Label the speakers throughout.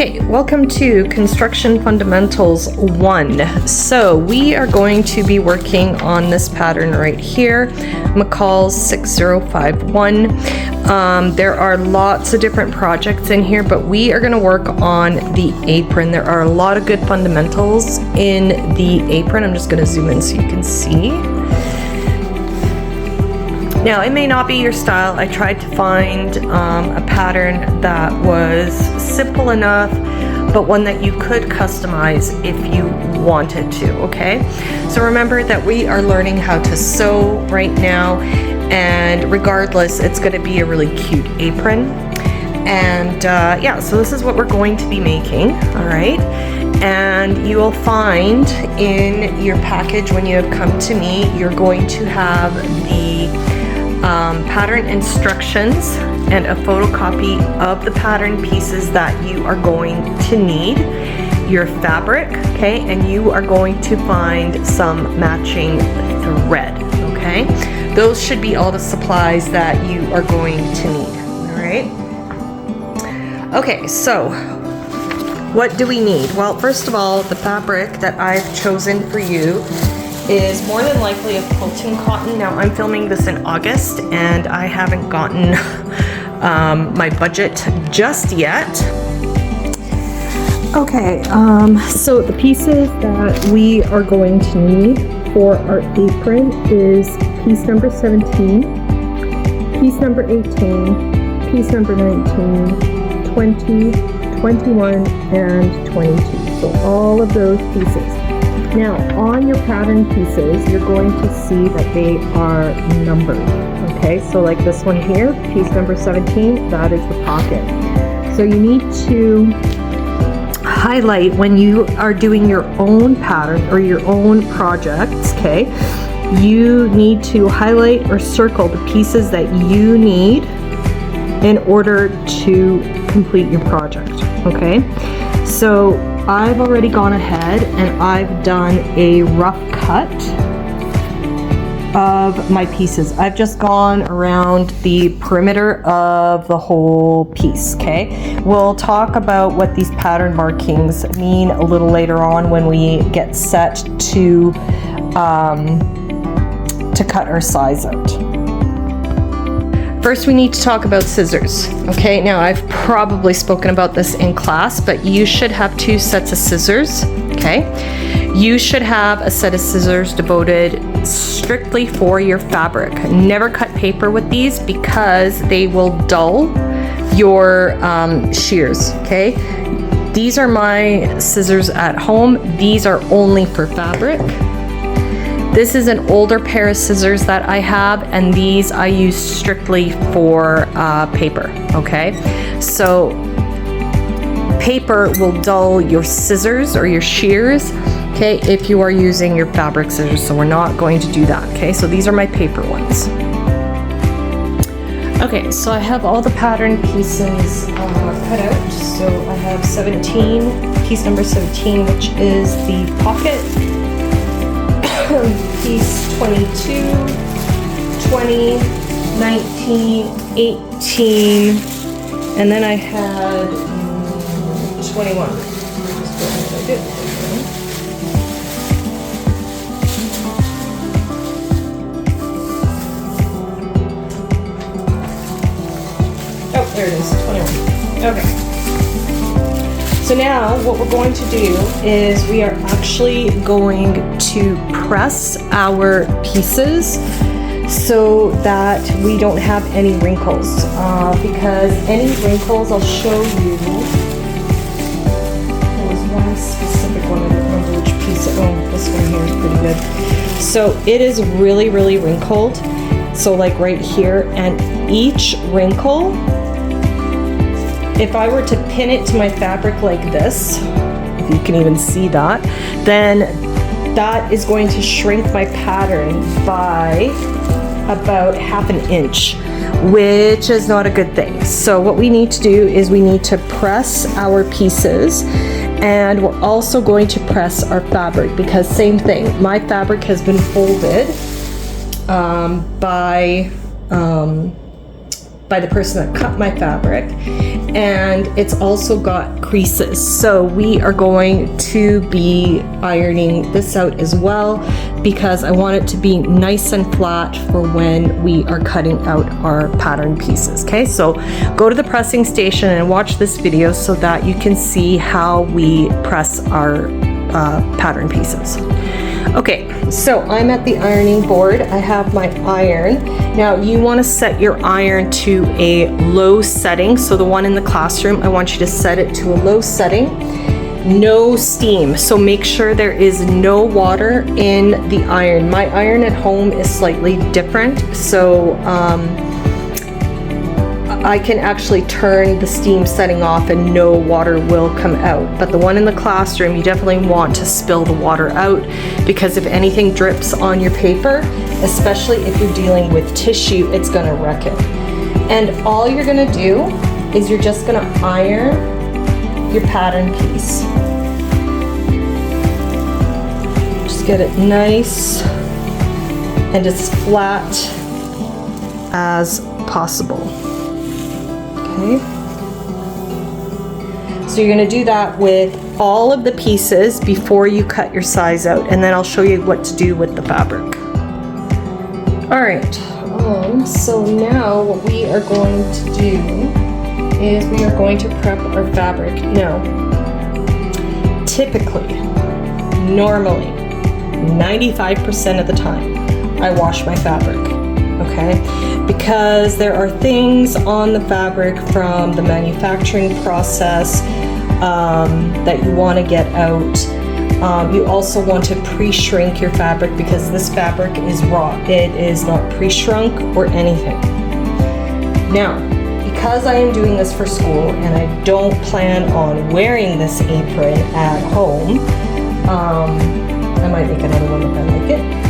Speaker 1: Okay, welcome to Construction Fundamentals 1. So we are going to be working on this pattern right here, McCall's 6051. There are lots of different projects in here, but we are going to work on the apron. There are a lot of good fundamentals in the apron. I'm just going to zoom in so you can see. Now, it may not be your style. I tried to find a pattern that was simple enough, but one that you could customize if you wanted to, okay? So remember that we are learning how to sew right now, and regardless, it's gonna be a really cute apron. And yeah, so this is what we're going to be making, all right? And you will find in your package when you have come to me, you're going to have the pattern instructions and a photocopy of the pattern pieces that you are going to need, your fabric, okay, and you are going to find some matching thread, okay? Those should be all the supplies that you are going to need, all right? Okay, so what do we need? Well, first of all, the fabric that I've chosen for you is more than likely a quilting cotton. Now, I'm filming this in August and I haven't gotten my budget just yet. Okay, so the pieces that we are going to need for our apron is piece number 17, piece number 18, piece number 19, 20, 21, and 22. So all of those pieces. Now, on your pattern pieces, you're going to see that they are numbered, okay? So like this one here, piece number 17, that is the pocket. So you need to highlight when you are doing your own pattern or your own projects, okay? You need to highlight or circle the pieces that you need in order to complete your project, okay? So I've already gone ahead and I've done a rough cut of my pieces. I've just gone around the perimeter of the whole piece, okay? We'll talk about what these pattern markings mean a little later on when we get set to cut our size out. First, we need to talk about scissors, okay? Now, I've probably spoken about this in class, but you should have 2 sets of scissors, okay? You should have a set of scissors devoted strictly for your fabric. Never cut paper with these because they will dull your shears, okay? These are my scissors at home. These are only for fabric. This is an older pair of scissors that I have, and these I use strictly for paper, okay? So paper will dull your scissors or your shears, okay, if you are using your fabric scissors, so we're not going to do that, okay? So these are my paper ones. Okay, so I have all the pattern pieces cut out. So I have 17, piece number 17, which is the pocket. Piece 22, 20, 19, 18, and then I had 21. Oh, there it is, 21. Okay. So now what we're going to do is we are actually going to press our pieces so that we don't have any wrinkles, because any wrinkles, I'll show you. There was one specific one, I don't remember which piece. Oh, this one here is pretty good. So it is really, really wrinkled. So like right here, and each wrinkle, if I were to pin it to my fabric like this, if you can even see that, then that is going to shrink my pattern by about ½ an inch, which is not a good thing. So what we need to do is we need to press our pieces, and we're also going to press our fabric, because same thing, my fabric has been folded by by the person that cut my fabric, and it's also got creases. So we are going to be ironing this out as well because I want it to be nice and flat for when we are cutting out our pattern pieces. Okay, so go to the pressing station and watch this video so that you can see how we press our pattern pieces. Okay, so I'm at the ironing board. I have my iron. Now you want to set your iron to a low setting. So the one in the classroom, I want you to set it to a low setting. No steam. So make sure there is no water in the iron. My iron at home is slightly different. So I can actually turn the steam setting off and no water will come out. But the one in the classroom, you definitely want to spill the water out because if anything drips on your paper, especially if you're dealing with tissue, it's gonna wreck it. And all you're gonna do is you're just gonna iron your pattern piece. Just get it nice and as flat as possible. Okay. So you're going to do that with all of the pieces before you cut your size out, and then I'll show you what to do with the fabric. All right, so now what we are going to do is we are going to prep our fabric. Now, typically, normally, 95% of the time, I wash my fabric. Okay, because there are things on the fabric from the manufacturing process that you want to get out. You also want to pre-shrink your fabric because this fabric is raw. It is not pre-shrunk or anything. Now, because I am doing this for school and I don't plan on wearing this apron at home, I might make another one if I like it.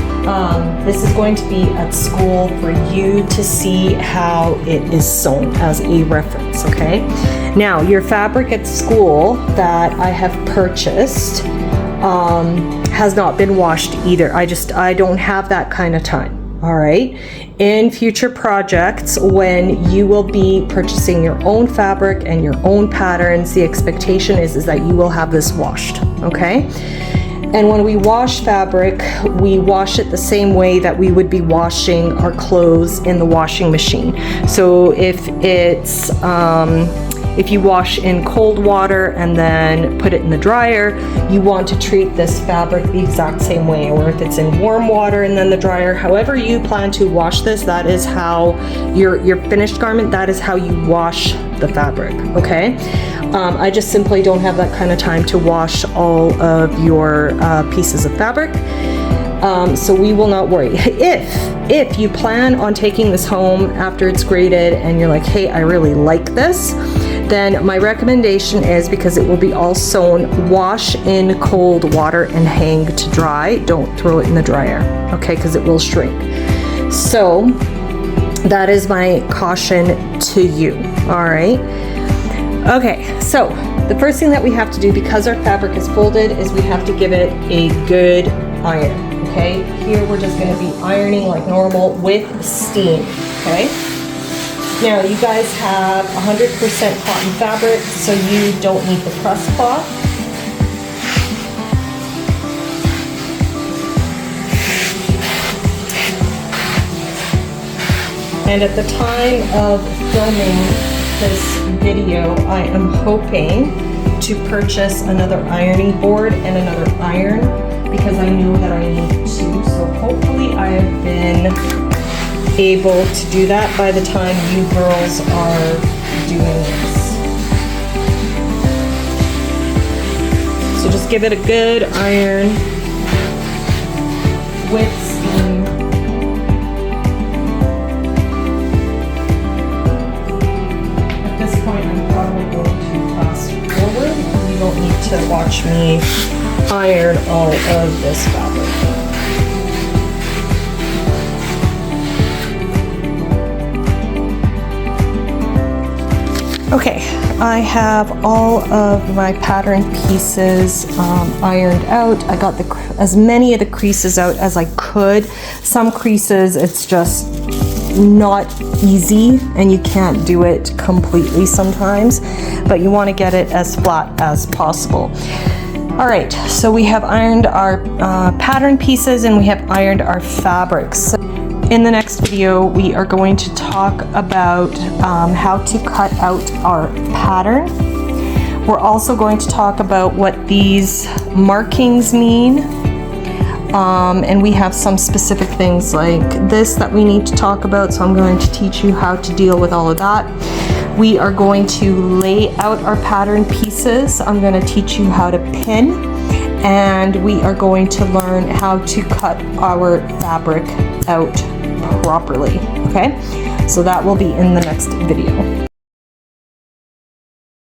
Speaker 1: This is going to be at school for you to see how it is sewn as a reference, okay? Now, your fabric at school that I have purchased has not been washed either. I don't have that kind of time, all right? In future projects, when you will be purchasing your own fabric and your own patterns, the expectation is that you will have this washed, okay? And when we wash fabric, we wash it the same way that we would be washing our clothes in the washing machine. So if it's, if you wash in cold water and then put it in the dryer, you want to treat this fabric the exact same way. Or if it's in warm water and then the dryer, however you plan to wash this, that is how your finished garment, that is how you wash the fabric, okay? I just simply don't have that kind of time to wash all of your pieces of fabric. So we will not worry. If you plan on taking this home after it's graded and you're like, hey, I really like this, then my recommendation is, because it will be all sewn, wash in cold water and hang to dry. Don't throw it in the dryer, okay, because it will shrink. So that is my caution to you, all right? Okay, so the first thing that we have to do, because our fabric is folded, is we have to give it a good iron, okay? Here we're just gonna be ironing like normal with steam, okay? Now you guys have 100% cotton fabric, so you don't need the press cloth. And at the time of filming this video, I am hoping to purchase another ironing board and another iron because I know that I need two. So hopefully I have been able to do that by the time you girls are doing this. So just give it a good iron with steam. At this point, I'm probably going to fast forward. You don't need to watch me iron all of this fabric. Okay, I have all of my pattern pieces ironed out. I got as many of the creases out as I could. Some creases, it's just not easy and you can't do it completely sometimes, but you want to get it as flat as possible. All right, so we have ironed our pattern pieces and we have ironed our fabrics. In the next video, we are going to talk about how to cut out our pattern. We're also going to talk about what these markings mean. And we have some specific things like this that we need to talk about, so I'm going to teach you how to deal with all of that. We are going to lay out our pattern pieces. I'm going to teach you how to pin, and we are going to learn how to cut our fabric out properly. Okay, so that will be in the next video.